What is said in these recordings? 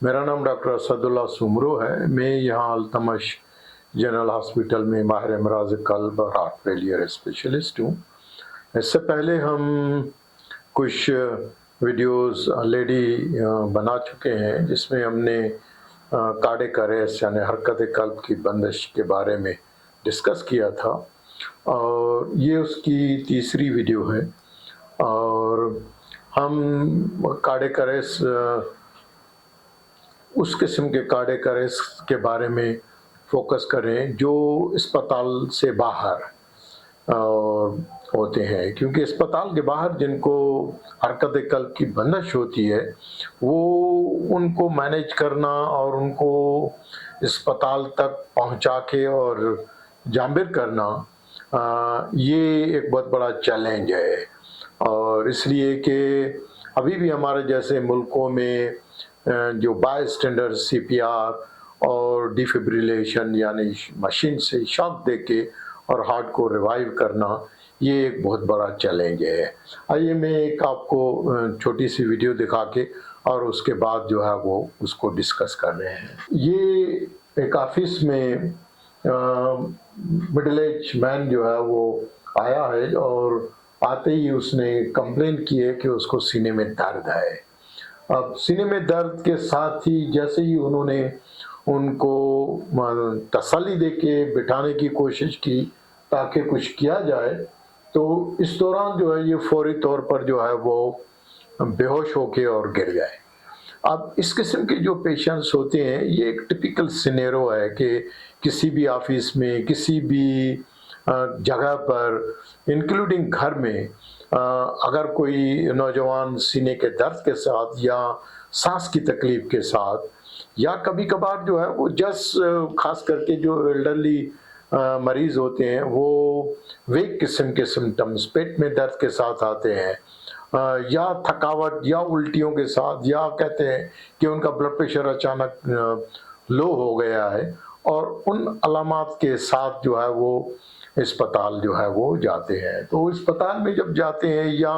मेरा नाम डॉक्टर असदुल्ला सुमरो है। मैं यहाँ अल्तमश जनरल हॉस्पिटल में माहिर अमराज कल्ब और हार्ट फेलियर स्पेशलिस्ट हूँ। इससे पहले हम कुछ वीडियोस ऑलरेडी बना चुके हैं जिसमें हमने कार्डियक अरेस्ट यानी हरकत कल्ब की बंदिश के बारे में डिस्कस किया था और ये उसकी तीसरी वीडियो है। और हम कार्डियक अरेस्ट उस किस्म के कार्डियक अरेस्ट के बारे में फोकस करें जो अस्पताल से बाहर होते हैं, क्योंकि अस्पताल के बाहर जिनको हरकत कल्ब की बंदिश होती है वो उनको मैनेज करना और उनको अस्पताल तक पहुंचा के और जाबिर करना ये एक बहुत बड़ा चैलेंज है। और इसलिए कि अभी भी हमारे जैसे मुल्कों में जो बायस्टैंडर सीपीआर और डिफिब्रिलेशन यानी मशीन से शॉक देके और हार्ट को रिवाइव करना ये एक बहुत बड़ा चैलेंज है। आइए मैं एक आपको छोटी सी वीडियो दिखा के और उसके बाद जो है वो उसको डिस्कस कर रहे हैं। ये एक ऑफिस में मिडिल एज मैन जो है वो आया है और आते ही उसने कंप्लेन की है कि उसको सीने में दर्द है। अब सीने में दर्द के साथ ही जैसे ही उन्होंने उनको तसल्ली देके बिठाने की कोशिश की ताकि कुछ किया जाए, तो इस दौरान जो है ये फौरी तौर पर जो है वो बेहोश होके और गिर गए। अब इस किस्म के जो पेशेंट्स होते हैं ये एक टिपिकल सिनेरियो है कि किसी भी ऑफिस में किसी भी जगह पर इंक्लूडिंग घर में अगर कोई नौजवान सीने के दर्द के साथ या सांस की तकलीफ के साथ या कभी कभार जो है वो खास करके जो एल्डरली मरीज होते हैं वो वेग किस्म के सिम्टम्स पेट में दर्द के साथ आते हैं या थकावट या उल्टियों के साथ, या कहते हैं कि उनका ब्लड प्रेशर अचानक लो हो गया है और उन अलामात के साथ जो है वो अस्पताल जो है वो जाते हैं। तो अस्पताल में जब जाते हैं या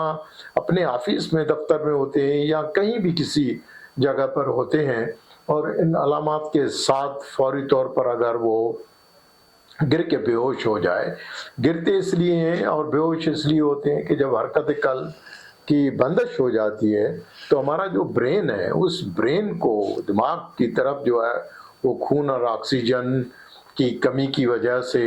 अपने ऑफिस में दफ्तर में होते हैं या कहीं भी किसी जगह पर होते हैं और इन अलामात के साथ फौरी तौर पर अगर वो गिर के बेहोश हो जाए, गिरते इसलिए हैं और बेहोश इसलिए होते हैं कि जब हरकत कल्ब की बंदिश हो जाती है तो हमारा जो ब्रेन है उस ब्रेन को दिमाग की तरफ जो है वो खून और ऑक्सीजन की कमी की वजह से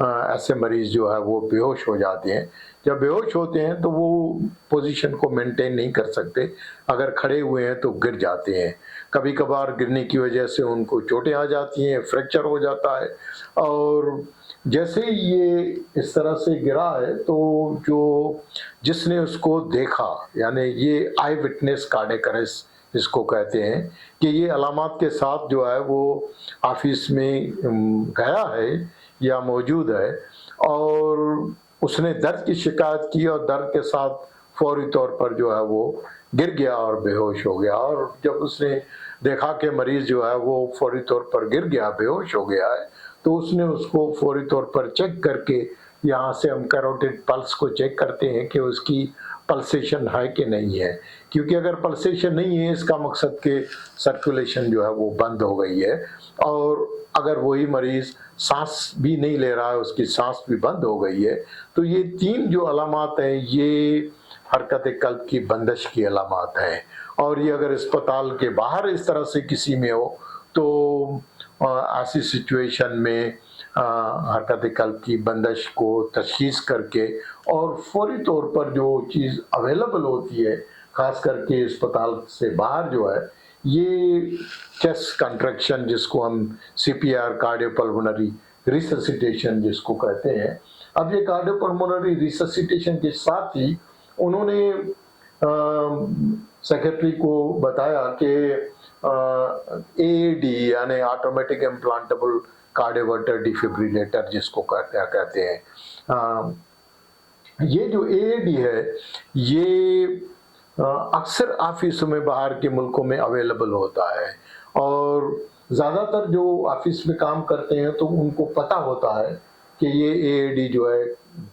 ऐसे मरीज जो है वो बेहोश हो जाते हैं। जब बेहोश होते हैं तो वो पोजीशन को मेंटेन नहीं कर सकते, अगर खड़े हुए हैं तो गिर जाते हैं। कभी कभार गिरने की वजह से उनको चोटें आ जाती हैं, फ्रैक्चर हो जाता है। और जैसे ही ये इस तरह से गिरा है तो जिसने उसको देखा यानी ये आई विटनेस कार्डियक अरेस्ट इसको कहते हैं कि ये अलामात के साथ जो है वो ऑफिस में गया है या मौजूद है और उसने दर्द की शिकायत की और दर्द के साथ फौरी तौर पर जो है वो गिर गया और बेहोश हो गया। और जब उसने देखा कि मरीज जो है वो फौरी तौर पर गिर गया, बेहोश हो गया है, तो उसने उसको फौरी तौर पर चेक करके, यहाँ से हम कैरोटिड पल्स को चेक करते हैं कि उसकी पल्सेशन है कि नहीं है, क्योंकि अगर पल्सेशन नहीं है इसका मकसद कि सर्कुलेशन जो है वो बंद हो गई है। और अगर वही मरीज सांस भी नहीं ले रहा है, उसकी सांस भी बंद हो गई है, तो ये तीन जो अलामात हैं ये हरकत कल्ब की बंदिश की अलामात हैं। और ये अगर अस्पताल के बाहर इस तरह से किसी में हो तो ऐसी सिचुएशन में हरकत कल्ब की बंदिश को तशखीस करके और फौरी तौर पर जो चीज़ अवेलेबल होती है खास करके अस्पताल से बाहर जो है ये चेस्ट कंट्रैक्शन जिसको हम सीपीआर कार्डियोपल्मोनरी रिससिटेशन जिसको कहते हैं। अब ये कार्डियोपल्मोनरी रिससिटेशन के साथ ही उन्होंने सेक्रेटरी को बताया कि एडी यानी ऑटोमेटिक इम्प्लांटेबल कार्डियोवर्टर डिफिब्रिलेटर जिसको कहते हैं, ये जो एडी है ये अक्सर ऑफिसों में बाहर के मुल्कों में अवेलेबल होता है और ज़्यादातर जो ऑफिस में काम करते हैं तो उनको पता होता है कि ये एडी जो है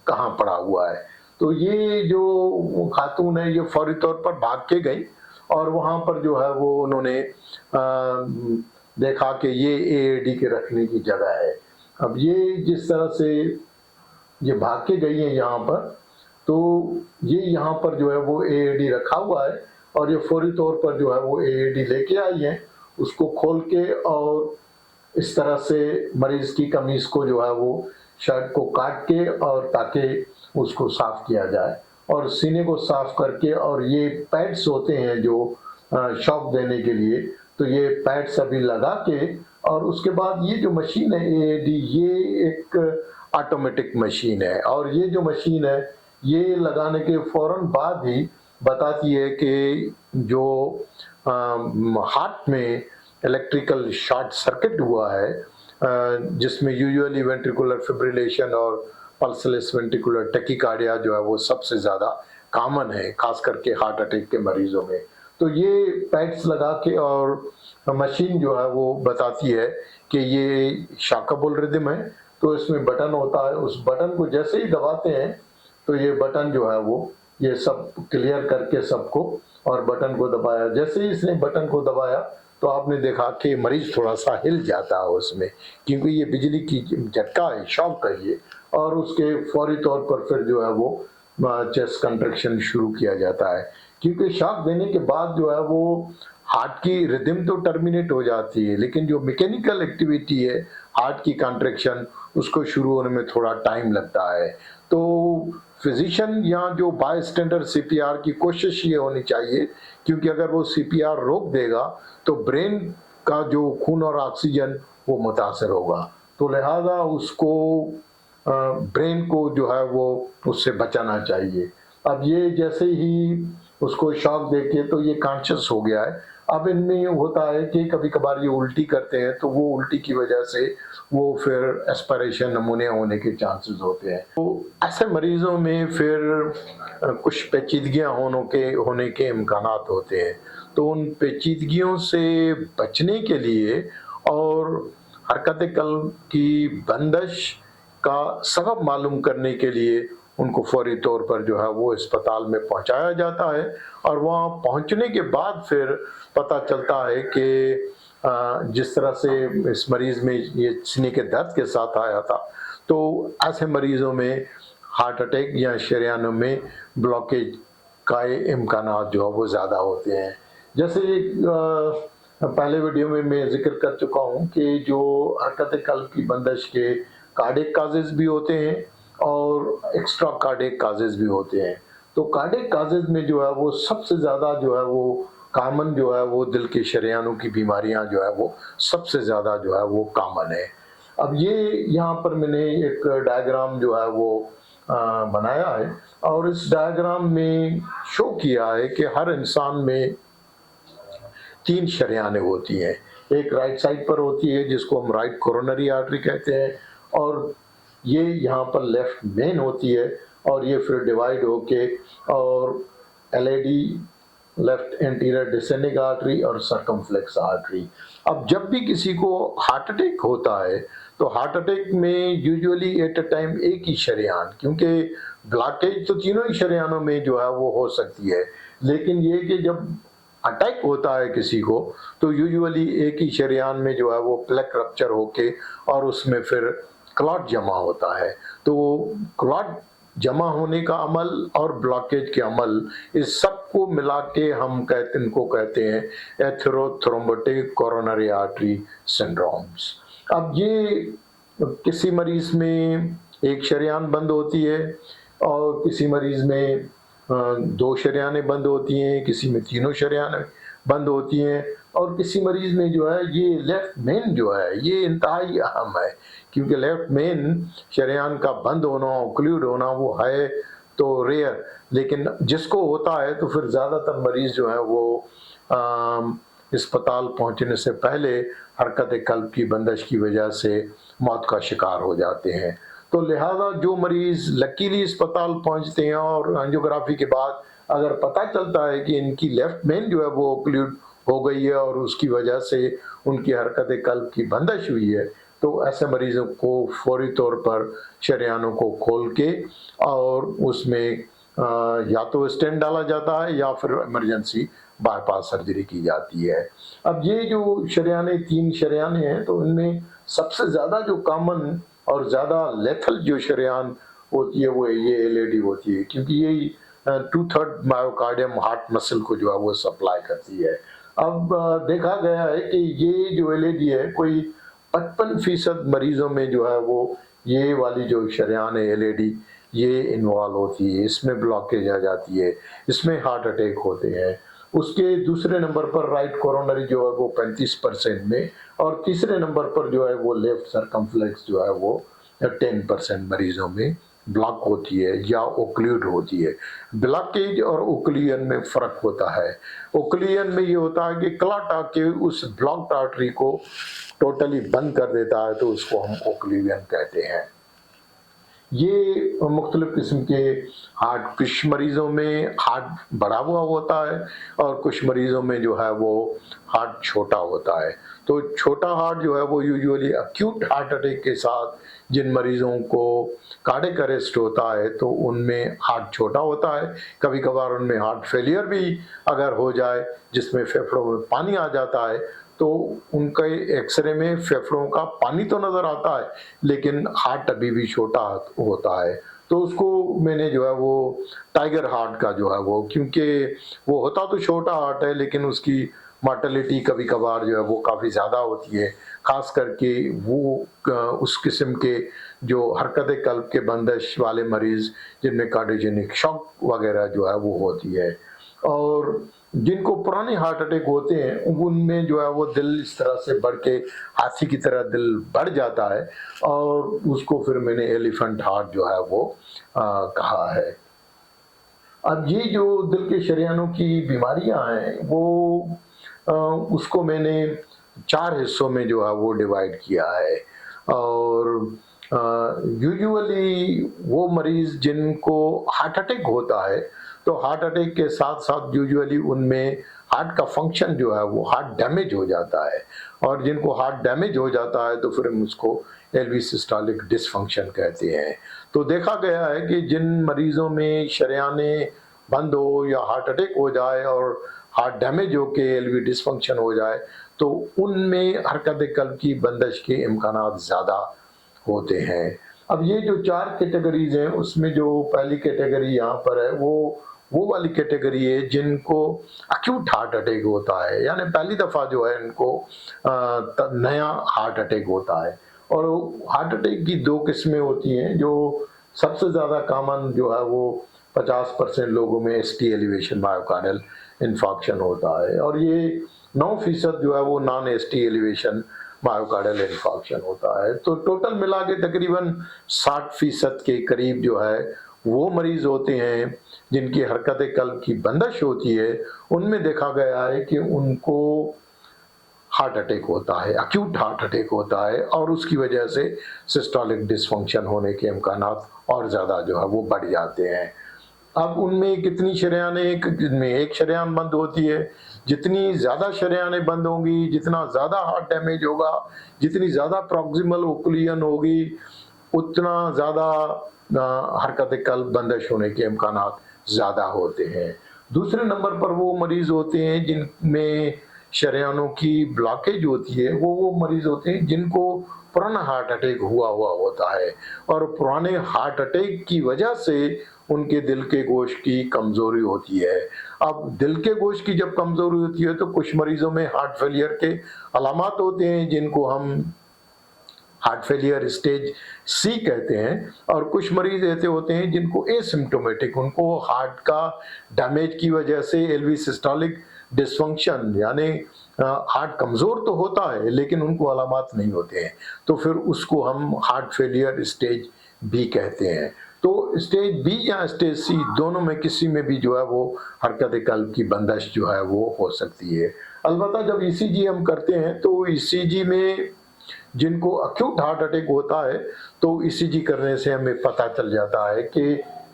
कहाँ पड़ा हुआ है। तो ये जो खातून है ये फौरी तौर पर भाग के गई और वहाँ पर जो है वो उन्होंने देखा कि ये एएडी के रखने की जगह है। अब ये जिस तरह से ये भाग के गई है यहाँ पर, तो ये यहाँ पर जो है वो एएडी रखा हुआ है और ये फौरी तौर पर जो है वो एएडी लेके आई है, उसको खोल के और इस तरह से मरीज की कमीज को जो है वो शर्ट को काट के और ताकि उसको साफ किया जाए और सीने को साफ करके, और ये पैड्स होते हैं जो शॉक देने के लिए, तो ये पैड्स अभी लगा के, और उसके बाद ये जो मशीन है एएडी, ये एक ऑटोमेटिक मशीन है और ये जो मशीन है ये लगाने के फौरन बाद ही बताती है कि जो हार्ट में इलेक्ट्रिकल शॉर्ट सर्किट हुआ है, जिसमें यूजुअली वेंट्रिकुलर फिब्रिलेशन और पल्सलेस वेंट्रिकुलर टैकीकार्डिया जो है वो सबसे ज़्यादा कॉमन है, खास करके हार्ट अटैक के मरीजों में। तो ये पैड्स लगा के और मशीन जो है वो बताती है कि ये शॉकेबल रिदम है, तो इसमें बटन होता है, उस बटन को जैसे ही दबाते हैं तो ये बटन जो है वो ये सब क्लियर करके सबको, और बटन को दबाया, जैसे ही इसने बटन को दबाया तो आपने देखा कि मरीज थोड़ा सा हिल जाता है उसमें, क्योंकि ये बिजली की झटका है, शॉक है ये, और उसके फौरी तौर पर फिर जो है वो चेस्ट कंट्रैक्शन शुरू किया जाता है, क्योंकि शॉक देने के बाद जो है वो हार्ट की रिदम तो टर्मिनेट हो जाती है, लेकिन जो मैकेनिकल एक्टिविटी है हार्ट की कंट्रैक्शन, उसको शुरू होने में थोड़ा टाइम लगता है। तो फिजिशियन या जो बाय स्टैंडर्ड सीपीआर की कोशिश ये होनी चाहिए, क्योंकि अगर वो सीपीआर रोक देगा तो ब्रेन का जो खून और ऑक्सीजन वो मुतासर होगा, तो लिहाजा उसको ब्रेन को जो है वो उससे बचाना चाहिए। अब ये जैसे ही उसको शॉक देके तो ये कॉन्शियस हो गया है। अब इनमें होता है कि कभी कभार ये उल्टी करते हैं, तो वो उल्टी की वजह से वो फिर एस्पिरेशन नमूनिया होने के चांसेस होते हैं। तो ऐसे मरीजों में फिर कुछ पेचीदगियां होने के इम्कानात होते हैं, तो उन पेचीदगियों से बचने के लिए और हरकत कल्ब की बंदिश का सबब मालूम करने के लिए उनको फौरी तौर पर जो है वो अस्पताल में पहुंचाया जाता है, और वहाँ पहुंचने के बाद फिर पता चलता है कि जिस तरह से इस मरीज में ये सीने के दर्द के साथ आया था, तो ऐसे मरीजों में हार्ट अटैक या शरीयानों में ब्लॉकेज का इम्कानात जो है वो ज़्यादा होते हैं। जैसे पहले वीडियो में मैं जिक्र कर चुका हूँ कि जो हरकत कल्ब की बंदिश के कार्डियक काजेज भी होते हैं और एक्स्ट्रा कार्डियक काजेज भी होते हैं। तो कार्डियक काजेज में जो है वो सबसे ज़्यादा जो है वो कॉमन जो है वो दिल के शरीयानों की बीमारियां जो है वो सबसे ज़्यादा जो है वो कॉमन है। अब ये यहाँ पर मैंने एक डायग्राम जो है वो बनाया है, और इस डायग्राम में शो किया है कि हर इंसान में 3 शरीयानें होती हैं। एक राइट साइड पर होती है जिसको हम राइट कोरोनरी आर्टरी कहते हैं, और ये यहाँ पर लेफ्ट मेन होती है, और ये फिर डिवाइड होके और LAD left anterior descending artery और सर्कमफ्लेक्स आर्टरी। अब जब भी किसी को हार्ट अटैक होता है तो हार्ट अटैक में यूजुअली एट अ टाइम एक ही शरीयान, क्योंकि ब्लॉकेज तो तीनों ही शरीयानों में जो है वो हो सकती है, लेकिन ये कि जब अटैक होता है किसी को तो यूजुअली एक ही शरीयान में जो है वो प्लेक रप्चर होके और उसमें फिर क्लॉट जमा होता है। तो क्लॉट जमा होने का अमल और ब्लॉकेज के अमल, इस सब को मिला के हम इनको कहते हैं एथेरोथ्रोम्बोटिक कोरोनरी आर्टरी सिंड्रोम्स। अब ये किसी मरीज में एक शरीयान बंद होती है और किसी मरीज में 2 शरीयानें बंद होती हैं, किसी में 3 शरीयानें बंद होती हैं, और किसी मरीज में जो है ये लेफ्ट मेन जो है ये इंतहाई अहम है, क्योंकि लेफ्ट मेन शरीयान का बंद होना, ऑक्लूड होना वो है तो रेयर, लेकिन जिसको होता है तो फिर ज़्यादातर मरीज जो है वो अस्पताल पहुंचने से पहले हरकत कल्ब की बंदिश की वजह से मौत का शिकार हो जाते हैं। तो लिहाजा जो मरीज लकीली अस्पताल पहुंचते हैं और एंजियोग्राफी के बाद अगर पता चलता है कि इनकी लेफ्ट मेन जो है वो ऑक्लूड हो गई है और उसकी वजह से उनकी हरकत कल्ब की बंदिश हुई है, तो ऐसे मरीजों को फौरी तौर पर शरीयानों को खोल के और उसमें या तो स्टेंट डाला जाता है या फिर इमरजेंसी बाईपास सर्जरी की जाती है। अब ये जो शरेयाने 3 शरेयाने हैं, तो इनमें सबसे ज़्यादा जो कॉमन और ज़्यादा लेथल जो शरेयान होती है वो ये एलएडी होती है, क्योंकि यही 2/3 मायोकार्डियम हार्ट मसल को जो है वो सप्लाई करती है। अब देखा गया है कि ये जो एलएडी है कोई 55% मरीजों में जो है वो ये वाली जो शरेयान है एलएडी ये इन्वॉल्व होती है, इसमें ब्लॉकेज आ जाती है, इसमें हार्ट अटैक होते हैं। उसके दूसरे नंबर पर राइट कोरोनरी जो है वो 35% में, और तीसरे नंबर पर जो है वो लेफ्ट सर्कमफ्लेक्स जो है वो 10% मरीजों में ब्लॉक होती है या ओक्लूड होती है। ब्लॉकेज और ओक्लूजन में फर्क होता है। ओक्लूजन में ये होता है कि क्लॉट आके उस ब्लॉक्ड आर्टरी को टोटली बंद कर देता है, तो उसको हम ओक्लूजन कहते हैं। ये मुख्तलिफ किस्म के हार्ट, कुछ मरीजों में हार्ट बड़ा हुआ होता है और कुछ मरीजों में जो है वो हार्ट छोटा होता है। तो छोटा हार्ट जो है वो यूजुअली एक्यूट हार्ट अटैक के साथ जिन मरीजों को कार्डियक अरेस्ट होता है तो उनमें हार्ट छोटा होता है। कभी कभार उनमें हार्ट फेलियर भी अगर हो जाए जिसमें फेफड़ों में पानी आ जाता है, तो उनके एक्सरे में फेफड़ों का पानी तो नज़र आता है लेकिन हार्ट अभी भी छोटा होता है। तो उसको मैंने जो है वो टाइगर हार्ट का जो है वो, क्योंकि वो होता तो छोटा हार्ट है लेकिन उसकी मार्टेलिटी कभी कभार जो है वो काफ़ी ज़्यादा होती है, ख़ास करके वो उस किस्म के जो हरकत कल्ब के बंदिश वाले मरीज़ जिनमें कार्डियोजेनिक शॉक वगैरह जो है वो होती है। और जिनको पुराने हार्ट अटैक होते हैं उनमें जो है वो दिल इस तरह से बढ़ के हाथी की तरह दिल बढ़ जाता है, और उसको फिर मैंने एलिफेंट हार्ट जो है वो कहा है। अब ये जो दिल के शरेयानों की बीमारियां हैं वो उसको मैंने 4 हिस्सों में जो है वो डिवाइड किया है। और यूजुअली वो मरीज जिनको हार्ट अटैक होता है तो हार्ट अटैक के साथ साथ यूजुअली उनमें हार्ट का फंक्शन जो है वो हार्ट डैमेज हो जाता है, और जिनको हार्ट डैमेज हो जाता है तो फिर हम उसको एलवी सिस्टोलिक डिसफंक्शन कहते हैं। तो देखा गया है कि जिन मरीजों में शरेयाने बंद हो या हार्ट अटैक हो जाए और हार्ट डैमेज हो के एलवी डिसफंक्शन हो जाए तो उनमें हरकत कल्ब की बंदिश के इम्कानात ज़्यादा होते हैं। अब ये जो 4 कैटेगरीज हैं उसमें जो पहली कैटेगरी यहाँ पर है वो वाली कैटेगरी है जिनको अक्यूट हार्ट अटैक होता है, यानी पहली दफ़ा जो है इनको नया हार्ट अटैक होता है। और हार्ट अटैक की 2 किस्में होती हैं। जो सबसे ज़्यादा कॉमन जो है वो 50% लोगों में एसटी एलिवेशन मायोकार्डियल इन्फॉक्शन होता है, और ये 9% जो है वो non ST elevation myocardial infarction होता है। तो टोटल मिला के तकरीबन 60% के करीब जो है वो मरीज होते हैं जिनकी हरकत कल्ब की बंदिश होती है। उनमें देखा गया है कि उनको हार्ट अटैक होता है, अक्यूट हार्ट अटैक होता है, और उसकी वजह से सिस्टोलिक डिसफंक्शन होने के इम्कानात और ज़्यादा जो है वो बढ़ जाते हैं। अब उनमें कितनी शरेयानें, एक शरेयान बंद होती है। जितनी ज़्यादा शरेयानें बंद होंगी, जितना ज़्यादा हार्ट डैमेज होगा, जितनी ज़्यादा प्रॉक्सिमल ओक्लूजन होगी, उतना ज़्यादा हरकत कल्ब बंदिश होने के इम्कानात ज़्यादा होते हैं। दूसरे नंबर पर वो मरीज़ होते हैं जिनमें शरेयानों की ब्लॉकेज होती है। वो मरीज़ होते हैं जिनको पुराना हार्ट अटैक हुआ होता है, और पुराने हार्ट अटैक की वजह से उनके दिल के गोश्त की कमज़ोरी होती है। अब दिल के गोश्त की जब कमज़ोरी होती है तो कुछ मरीज़ों में हार्ट फेलियर के अलामात होते हैं जिनको हम हार्ट फेलियर स्टेज सी कहते हैं, और कुछ मरीज ऐसे होते हैं जिनको एसिम्प्टोमेटिक, उनको हार्ट का डैमेज की वजह से एलवी सिस्टोलिक डिसफंक्शन, यानी हार्ट कमज़ोर तो होता है लेकिन उनको अलामात नहीं होते हैं, तो फिर उसको हम हार्ट फेलियर स्टेज बी कहते हैं। तो स्टेज बी या स्टेज सी दोनों में किसी में भी जो है वो हरकत कल्ब की बंदिश जो है वो हो सकती है। अलबत्ता जब ईसीजी हम करते हैं तो ईसीजी में जिनको अक्यूट हार्ट अटैक होता है तो ईसीजी करने से हमें पता चल जाता है कि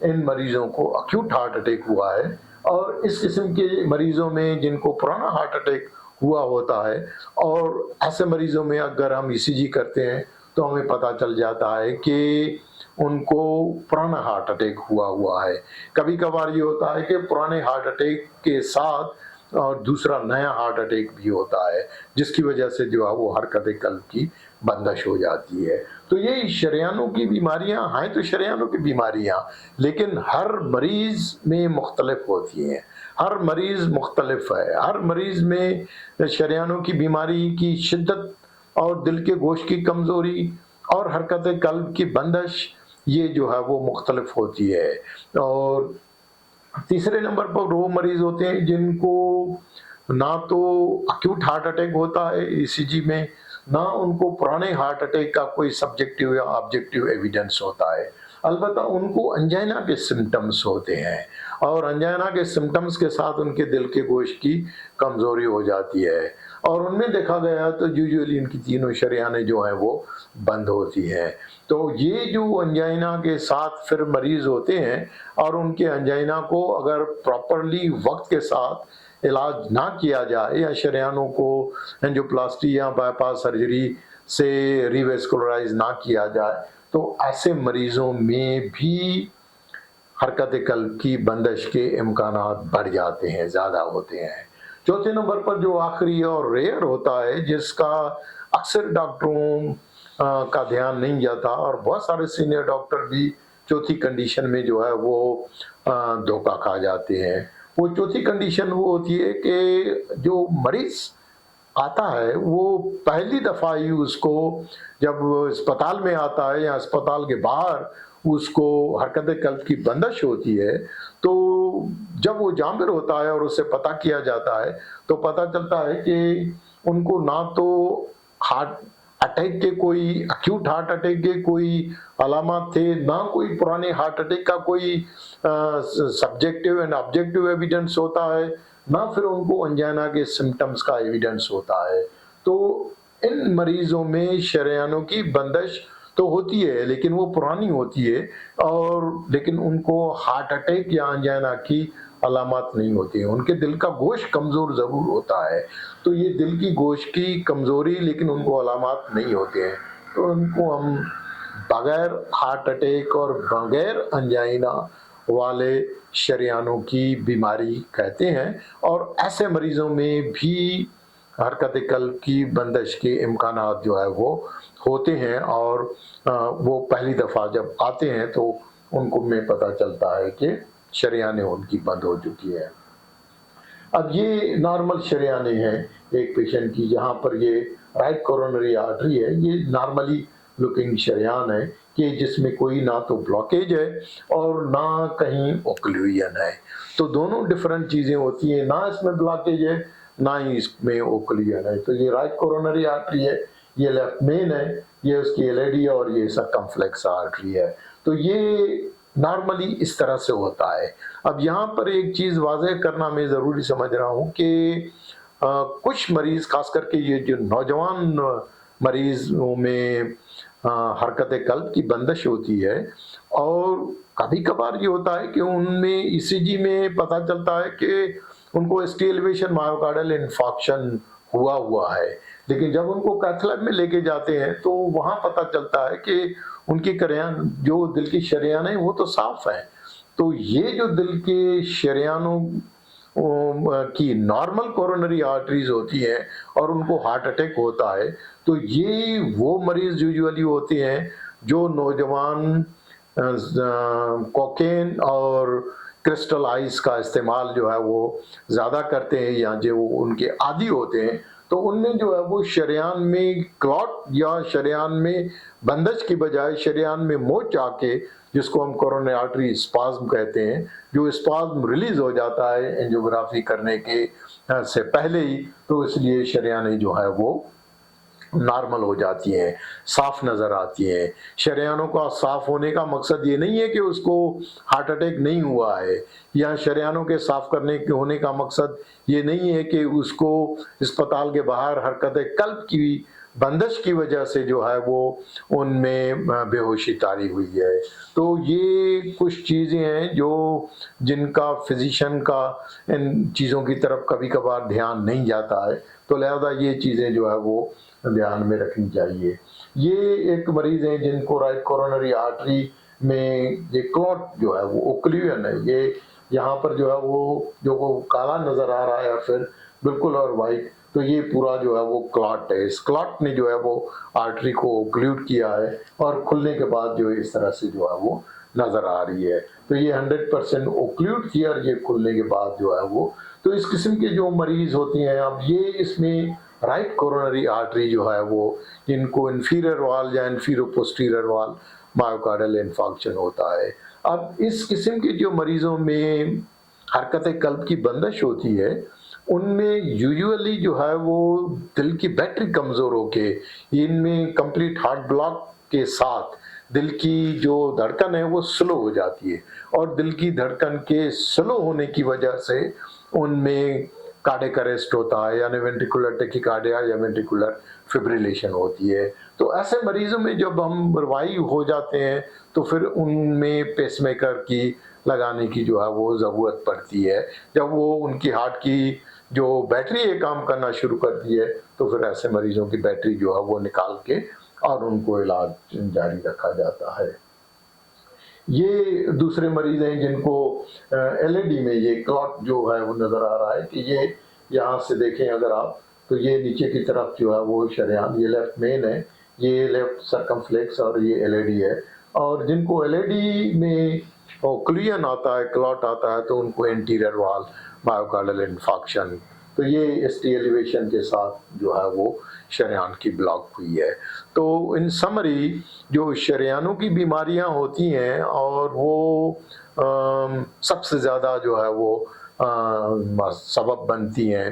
इन मरीजों को अक्यूट हार्ट अटैक हुआ है। और इस किस्म के मरीजों में जिनको पुराना हार्ट अटैक हुआ होता है, और ऐसे मरीजों में अगर हम ईसीजी करते हैं तो हमें पता चल जाता है कि उनको पुराना हार्ट अटैक हुआ है। कभी कभार ये होता है कि पुराने हार्ट अटैक के साथ और दूसरा नया हार्ट अटैक भी होता है, जिसकी वजह से जो है वो हरकत कल्ब की बंदिश हो जाती है। तो ये शरेयानों की बीमारियां हैं, तो शरेयानों की बीमारियां, लेकिन हर मरीज में मुख्तलिफ होती हैं, हर मरीज मुख्तलिफ है। हर मरीज में शरेयानों की बीमारी की शिद्दत और दिल के गोश्त की कमज़ोरी और हरकत कल्ब की बंदिश, ये जो है वो मुख्तलिफ होती है। और तीसरे नंबर पर वो मरीज होते हैं जिनको ना तो अक्यूट हार्ट अटैक होता है ईसीजी में, ना उनको पुराने हार्ट अटैक का कोई सब्जेक्टिव या ऑब्जेक्टिव एविडेंस होता है। अलबत्ता उनको अंजाइना के सिम्टम्स होते हैं, और अंजाइना के सिम्टम्स के साथ उनके दिल के गोश्त की कमज़ोरी हो जाती है, और उनमें देखा गया तो यूजुअली इनकी तीनों शरेयानें जो हैं वो बंद होती हैं। तो ये जो अंजाइना के साथ फिर मरीज होते हैं, और उनके अंजाइना को अगर प्रॉपरली वक्त के साथ इलाज ना किया जाए, या शरेयानों को एंजियोप्लास्टी या बाईपास सर्जरी से रिवेस्कुलराइज ना किया जाए, तो ऐसे मरीजों में भी हरकत कल्ब की बंदिश के इम्कानात बढ़ जाते हैं, ज़्यादा होते हैं। चौथे नंबर पर जो आखिरी और रेयर होता है, जिसका अक्सर डॉक्टरों का ध्यान नहीं जाता, और बहुत सारे सीनियर डॉक्टर भी चौथी कंडीशन में जो है वो धोखा खा जाते हैं। वो चौथी कंडीशन वो होती है कि जो मरीज आता है वो पहली दफ़ा ही उसको, जब अस्पताल में आता है या अस्पताल के बाहर उसको हरकत कल्ब की बंदिश होती है, तो जब वो जामिर होता है और उससे पता किया जाता है, तो पता चलता है कि उनको ना तो हार्ट अटैक के कोई अक्यूट हार्ट अटैक के कोई अलामत थे, ना कोई पुराने हार्ट अटैक का कोई सब्जेक्टिव एंड ऑब्जेक्टिव एविडेंस होता है, ना फिर उनको अंजाइना के सिम्टम्स का एविडेंस होता है। तो इन मरीजों में शरेयानों की बंदिश तो होती है, लेकिन वो पुरानी होती है, और लेकिन उनको हार्ट अटैक या अंजाइना की अलामत नहीं होती है। उनके दिल का गोश्त कमज़ोर ज़रूर होता है, तो ये दिल की गोश्त की कमज़ोरी, लेकिन उनको अलामत नहीं होते हैं, तो उनको हम बगैर हार्ट अटैक और बगैर अंजाइना वाले शरेयानों की बीमारी कहते हैं। और ऐसे मरीजों में भी हरकत कल्ब की बंदिश के इम्कानात जो है वो होते हैं, और वो पहली दफ़ा जब आते हैं तो उनको में पता चलता है कि शरेयानें उनकी बंद हो चुकी है। अब ये नॉर्मल शरेयानें हैं एक पेशेंट की, जहाँ पर ये राइट कोरोनरी आर्टरी है, ये नॉर्मली लुकिंग शरेयान है कि जिसमें कोई ना तो ब्लॉकेज है और ना कहीं ओक्लूजन है। तो दोनों डिफरेंट चीज़ें होती हैं, ना इसमें ब्लॉकेज है ना ही इसमें ओक्लूजन है। तो ये राइट कोरोनरी आर्टरी है, ये लेफ्ट मेन है, ये उसकी एलएडी है, और ये सर्कमफ्लेक्स आर्टरी है। तो ये नॉर्मली इस तरह से होता है। अब यहाँ पर एक चीज़ वाज़ेह करना मैं ज़रूरी समझ रहा हूँ कि कुछ मरीज़, खास करके ये जो नौजवान मरीज़ों में हरकत कल्ब की बंदिश होती है, और कभी कभार ये होता है कि उनमें ईसीजी में पता चलता है कि उनको एसटी एलिवेशन मायोकार्डियल इन्फॉक्शन हुआ है, लेकिन जब उनको कैथ लैब में लेके जाते हैं तो वहाँ पता चलता है कि उनकी जो दिल की शरेयानें वो तो साफ हैं। तो ये जो दिल के शरेयानों की नॉर्मल कोरोनरी आर्टरीज होती हैं और उनको हार्ट अटैक होता है, तो ये वो मरीज यूजुअली होते हैं जो नौजवान कोकेन और क्रिस्टल आइस का इस्तेमाल जो है वो ज़्यादा करते हैं, या जो उनके आदी होते हैं, तो उनमें जो है वो शरेयान में क्लॉट या शरेयान में बंदिश की बजाय शरेयान में मोच आके, जिसको हम कोरोनरी आर्टरी स्पाज्म कहते हैं, जो स्पाज्म रिलीज हो जाता है एंजियोग्राफी करने के से पहले ही, तो इसलिए शरेयानें जो है वो नॉर्मल हो जाती हैं, साफ नज़र आती हैं। शरेयानों का साफ होने का मकसद ये नहीं है कि उसको हार्ट अटैक नहीं हुआ है, या शरेयानों के साफ करने के होने का मकसद ये नहीं है कि उसको अस्पताल के बाहर हरकत कल्ब की बंदिश की वजह से जो है वो उनमें बेहोशी तारी हुई है। तो ये कुछ चीज़ें हैं जो जिनका फिजिशियन का इन चीज़ों की तरफ कभी कभार ध्यान नहीं जाता है, तो लिहाजा ये चीज़ें जो है वो ध्यान में रखनी चाहिए। ये एक मरीज हैं जिनको राइट कोरोनरी आर्टरी में ये क्लॉट जो है वो ओक्लूजन है, ये यहाँ पर जो है वो काला नज़र आ रहा है या फिर बिल्कुल और वाइट, तो ये पूरा जो है वो क्लॉट है। इस क्लॉट ने जो है वो आर्टरी को ओक्लूड किया है और खुलने के बाद जो इस तरह से जो है वो नज़र आ रही है। तो ये 100% ओक्लूड किया और ये खुलने के बाद जो है वो, तो इस किस्म के जो मरीज़ होती हैं, अब ये इसमें राइट कोरोनरी आर्टरी जो है वो, जिनको इंफीरियर वाल या इंफीरियर पोस्टीरियर वाल मायोकार्डियल इन्फार्क्शन होता है। अब इस किस्म के जो मरीज़ों में हरकत कल्ब की बंदिश होती है, उनमें यूजुअली जो है वो दिल की बैटरी कमज़ोर होके, इनमें कंप्लीट हार्ट ब्लॉक के साथ दिल की जो धड़कन है वो स्लो हो जाती है, और दिल की धड़कन के स्लो होने की वजह से उनमें कार्डियक अरेस्ट होता है, यानी वेंट्रिकुलर टैकीकार्डिया या वेंट्रिकुलर फिब्रिलेशन होती है। तो ऐसे मरीजों में जब हम रिवाइव हो जाते हैं तो फिर उनमें पेसमेकर की लगाने की जो है वो ज़रूरत पड़ती है। जब वो उनकी हार्ट की जो बैटरी है काम करना शुरू करती है, तो फिर ऐसे मरीजों की बैटरी जो है वो निकाल के और उनको इलाज जारी रखा जाता है। ये दूसरे मरीज हैं जिनको एलएडी में ये क्लॉट जो है वो नज़र आ रहा है कि ये यहाँ से देखें अगर आप, तो ये नीचे की तरफ जो है वो शरेआन, ये लेफ्ट मेन है, ये लेफ्ट सर्कमफ्लेक्स और ये एलएडी है। और जिनको एलएडी में ओक्लूजन आता है, क्लॉट आता है, तो उनको एंटीरियर वाल मायोकार्डियल इन्फार्क्शन, तो ये एसटी एलिवेशन के साथ जो है वो शरेआन की ब्लॉक हुई है। तो इन समरी जो शरेआनों की बीमारियां होती हैं और वो सबसे ज़्यादा जो है वो सबब बनती हैं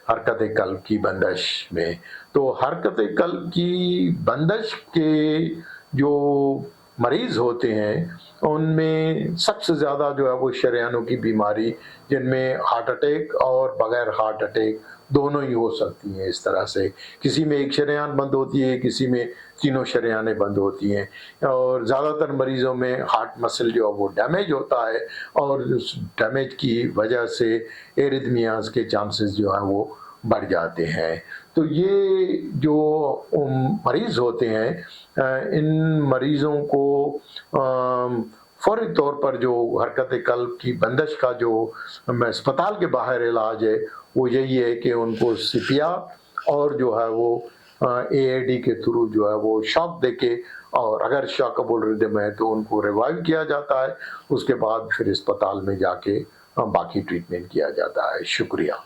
हरकत कल्ब की बंदिश में। तो हरकत कल्ब की बंदिश के जो मरीज़ होते हैं उनमें सबसे ज़्यादा जो है वो शरेआनों की बीमारी, जिनमें हार्ट अटैक और बगैर हार्ट अटैक दोनों ही हो सकती हैं। इस तरह से किसी में एक शरेआन बंद होती है, किसी में तीनों शरेआनें बंद होती हैं, और ज़्यादातर मरीज़ों में हार्ट मसल जो है वो डैमेज होता है, और उस डैमेज की वजह से एरिथमियाज के चांसेस जो हैं वो बढ़ जाते हैं। तो ये जो मरीज़ होते हैं, इन मरीज़ों को फौरी तौर पर जो हरकत कल्ब की बंदिश का जो अस्पताल के बाहर इलाज है वो यही है कि उनको सीपीआर और जो है वो एआईडी के थ्रू जो है वो शॉक देके, और अगर शॉकेबल रिदम है तो उनको रिवाइव किया जाता है। उसके बाद फिर अस्पताल में जाके बाकी ट्रीटमेंट किया जाता है। शुक्रिया।